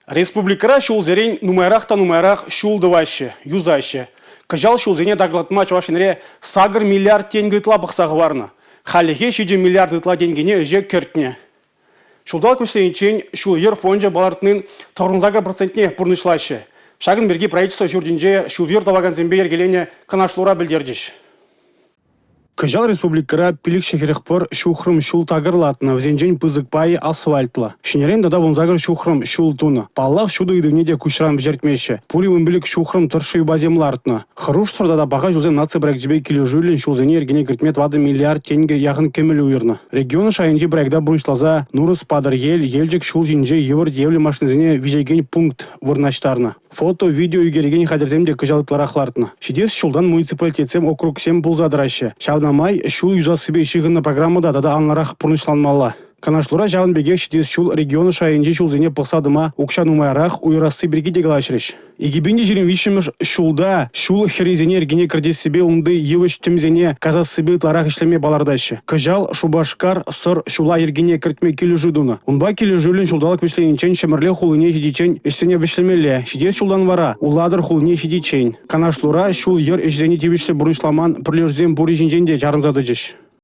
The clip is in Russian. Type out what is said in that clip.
Республикара шулзерен нумайрах шулдываще, юзаще. Кыжал шулзене дагратма чавашинре сагыр миллиард тенге ытла бақсағы варны. Халихе 7 миллиард ытла тенгене өже көртіне. Шулдал көсейінчен шул ер фонжа балартының 90% бұрнышлашы. Шагын берге правительство жүрдінже шул ер даваган зембе ергелене канашлура білдердіш. Кыжал республикара пилик шехерекпор шухрым шул тагырлатына взенжен пызыкпайы асфальтла. Шинерен дада вонзагыр шухрым шул туны. Паллах шуды идывнеде кушран бжеркмеші. Пули вымбілік шухрым тұршы баземлартына. Хыруш сұрдада баға жүзен нация брәкжібе келі жүлін шулзене ергене кіртмет вады миллиард тенге яғын кемілі уйырны. Регионы шайынжи брәкда бұрыншлаза Нурыс падыр елжік шул жинже евр девлі машинезіне вижеген пункт вырнаштарына. Фото, видео үйгереген қадірземде кыжалытлар ақлартына. Шидес шулдан муниципалитетсем округ 7 бұлзадырашы. Шавнамай шул юзасыбе шығынна программада дада анларақ пұрнышланмалла. Канашлура жавын беге шидес шул регионы шайынжи шулзене пықсадыма укша нумайрақ уйрасы бірге дегалашырыш. Игибинде жерін вишіміш шулда шул херезене ергене кірдес себе ұнды евыш темзене казас себе ұтларақ ішлеме балардашы. Кыжал шубашкар сыр шула ергене кіртме келі жүдуны. Унба келі жүлін шулдалық вишленчен шемірле хулыне жидичен ішсене вишлемеле. Шидес шулдан вара уладыр хулыне жидичен. Канашлура шул ер ішзене тевішлі бұрышламан пірлежден бұры жинженде жарынзады жеш.